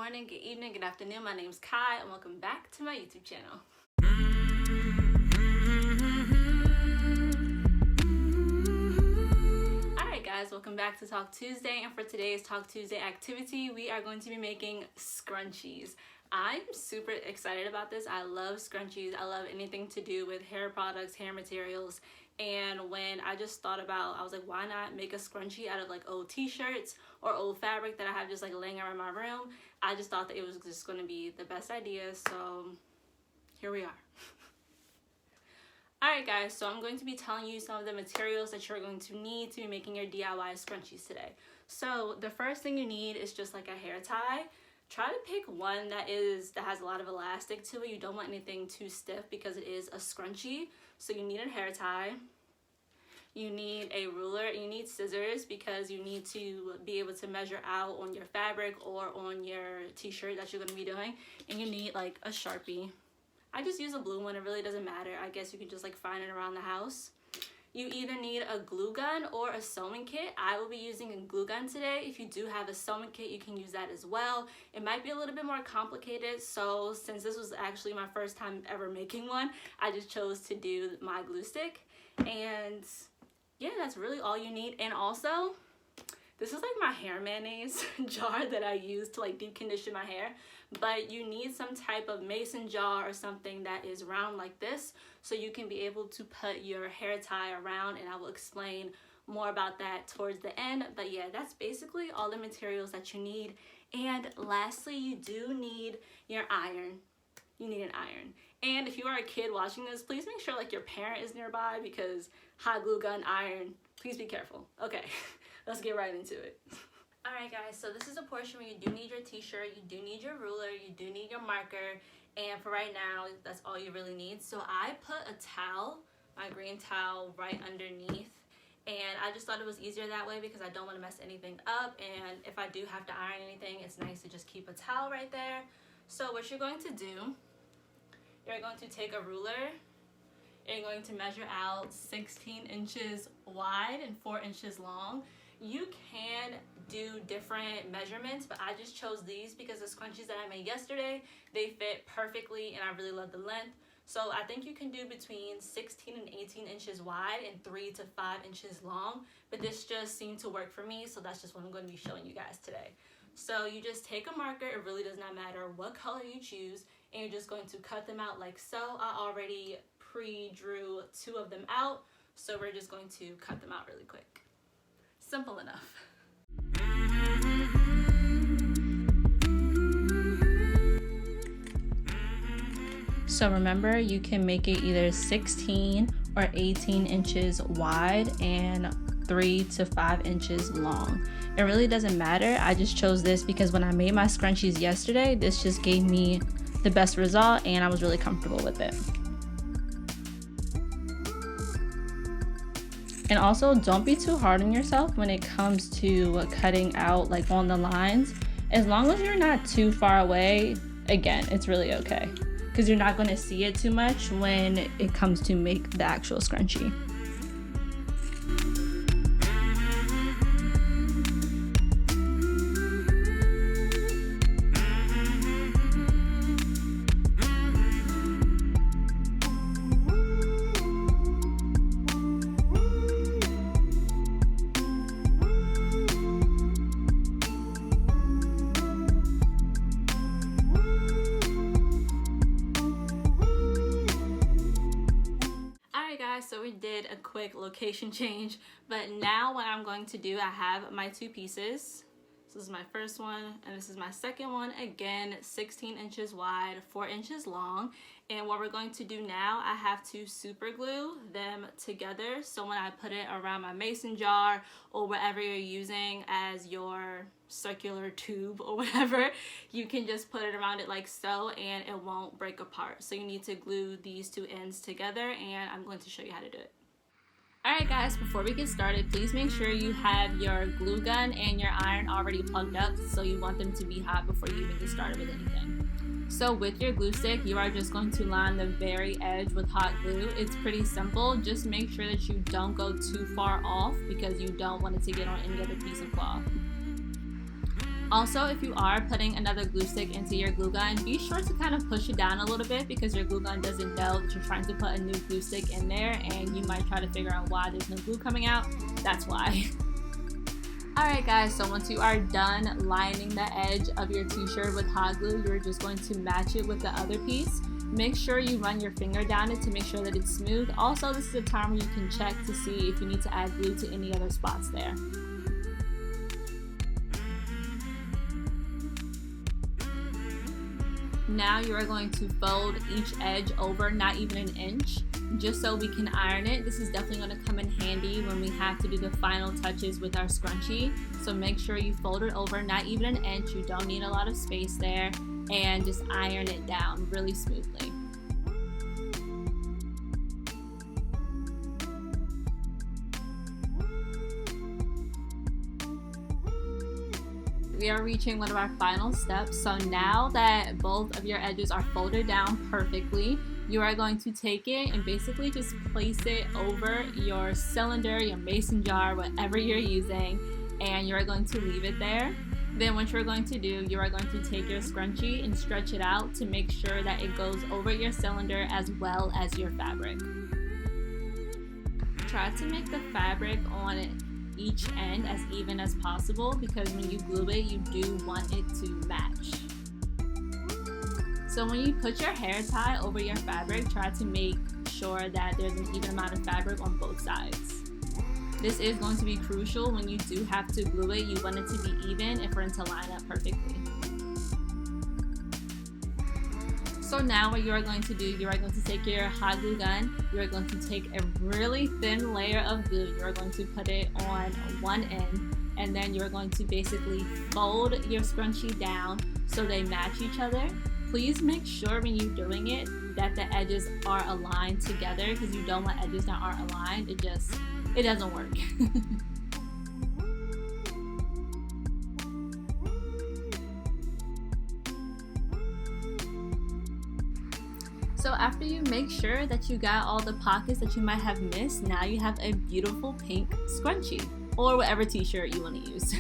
morning, good evening, good afternoon. My name is Kai and welcome back to my YouTube channel. Alright guys, welcome back to Talk Tuesday, and for today's Talk Tuesday activity, we are going to be making scrunchies. I'm super excited about this. I love scrunchies. I love anything to do with hair products, hair materials. And when I just thought about, I was like, why not make a scrunchie out of like old t-shirts or old fabric that I have just like laying around my room. I just thought that it was just going to be the best idea, so here we are. Alright guys, so I'm going to be telling you some of the materials that you're going to need to be making your DIY scrunchies today. So the first thing you need is just like a hair tie. Try to pick one that has a lot of elastic to it. You don't want anything too stiff because it is a scrunchie. So you need a hair tie. You need a ruler. You need scissors because you need to be able to measure out on your fabric or on your t-shirt that you're going to be doing. And you need like a Sharpie. I just use a blue one. It really doesn't matter. I guess you can just like find it around the house. You either need a glue gun or a sewing kit. I will be using a glue gun today. If you do have a sewing kit, you can use that as well. It might be a little bit more complicated, so since this was actually my first time ever making one, I just chose to do my glue stick. And yeah, that's really all you need. And also, this is like my hair mayonnaise jar that I use to like deep condition my hair, but you need some type of mason jar or something that is round like this so you can be able to put your hair tie around, and I will explain more about that towards the end. But yeah, that's basically all the materials that you need. And lastly, you do need your iron. You need an iron. And if you are a kid watching this, please make sure like your parent is nearby because hot glue gun, iron, please be careful. Okay, let's get right into it. Alright guys, so this is a portion where you do need your t-shirt, you do need your ruler, you do need your marker, and for right now, that's all you really need. So I put a towel, my green towel, right underneath, and I just thought it was easier that way because I don't want to mess anything up, and if I do have to iron anything, it's nice to just keep a towel right there. So what you're going to do, you're going to take a ruler, you're going to measure out 16 inches wide and 4 inches long. You can do different measurements, but I just chose these because the scrunchies that I made yesterday, they fit perfectly and I really love the length. So I think you can do between 16 and 18 inches wide and 3 to 5 inches long, but this just seemed to work for me, so that's just what I'm going to be showing you guys today. So you just take a marker, it really does not matter what color you choose, and you're just going to cut them out like so. I already pre-drew 2 of them out, so we're just going to cut them out really quick. Simple enough. So remember, you can make it either 16 or 18 inches wide and 3 to 5 inches long. It really doesn't matter. I just chose this because when I made my scrunchies yesterday, this just gave me the best result and I was really comfortable with it. And also, don't be too hard on yourself when it comes to cutting out like on the lines. As long as you're not too far away, again, it's really okay because you're not going to see it too much when it comes to make the actual scrunchie. So we did a quick location change, but now what I'm going to do, I have my 2 pieces. So this is my first one and this is my second one. Again, 16 inches wide, 4 inches long. And what we're going to do now, I have to super glue them together. So when I put it around my mason jar or whatever you're using as your circular tube or whatever, you can just put it around it like so and it won't break apart. So you need to glue these 2 ends together and I'm going to show you how to do it. Alright guys, before we get started, please make sure you have your glue gun and your iron already plugged up, so you want them to be hot before you even get started with anything. So with your glue stick, you are just going to line the very edge with hot glue. It's pretty simple. Just make sure that you don't go too far off because you don't want it to get on any other piece of cloth. Also, if you are putting another glue stick into your glue gun, be sure to kind of push it down a little bit because your glue gun doesn't know that you're trying to put a new glue stick in there, and you might try to figure out why there's no glue coming out. That's why. Alright guys, so once you are done lining the edge of your t-shirt with hot glue, you're just going to match it with the other piece. Make sure you run your finger down it to make sure that it's smooth. Also, this is a time where you can check to see if you need to add glue to any other spots there. Now you are going to fold each edge over not even an inch, just so we can iron it. This is definitely going to come in handy when we have to do the final touches with our scrunchie. So make sure you fold it over not even an inch. You don't need a lot of space there, and just iron it down really smoothly. We are reaching one of our final steps. So now that both of your edges are folded down perfectly, you are going to take it and basically just place it over your cylinder, your mason jar, whatever you're using, and you're going to leave it there. Then what you're going to do, you are going to take your scrunchie and stretch it out to make sure that it goes over your cylinder as well as your fabric. Try to make the fabric on each end as even as possible, because when you glue it, you do want it to match. So when you put your hair tie over your fabric, try to make sure that there's an even amount of fabric on both sides. This is going to be crucial when you do have to glue it. You want it to be even and for it to line up perfectly. So now what you are going to do, you are going to take your hot glue gun, you are going to take a really thin layer of glue, you are going to put it on one end, and then you're going to basically fold your scrunchie down so they match each other. Please make sure when you're doing it that the edges are aligned together, because you don't want edges that aren't aligned. It doesn't work. So after you make sure that you got all the pockets that you might have missed, now you have a beautiful pink scrunchie, or whatever t-shirt you want to use.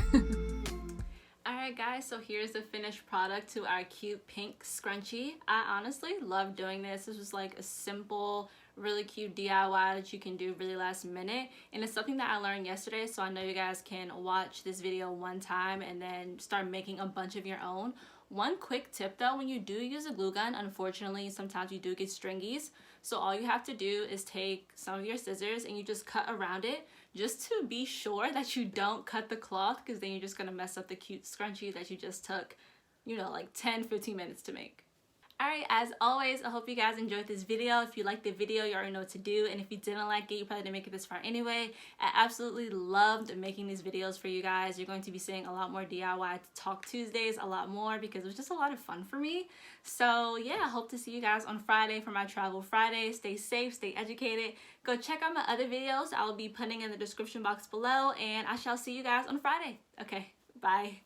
Alright guys, so here's the finished product to our cute pink scrunchie. I honestly love doing this. This was like a simple, really cute DIY that you can do really last minute, and it's something that I learned yesterday, so I know you guys can watch this video one time and then start making a bunch of your own. One quick tip though, when you do use a glue gun, unfortunately sometimes you do get stringies, so all you have to do is take some of your scissors and you just cut around it, just to be sure that you don't cut the cloth, because then you're just going to mess up the cute scrunchie that you just took, you know, like 10-15 minutes to make. Alright, as always, I hope you guys enjoyed this video. If you liked the video, you already know what to do, and if you didn't like it, you probably didn't make it this far anyway. I absolutely loved making these videos for you guys. You're going to be seeing a lot more DIY Talk Tuesdays, a lot more, because it was just a lot of fun for me. So yeah, I hope to see you guys on Friday for my Travel Friday. Stay safe, stay educated. Go check out my other videos I will be putting in the description box below, and I shall see you guys on Friday. Okay, bye.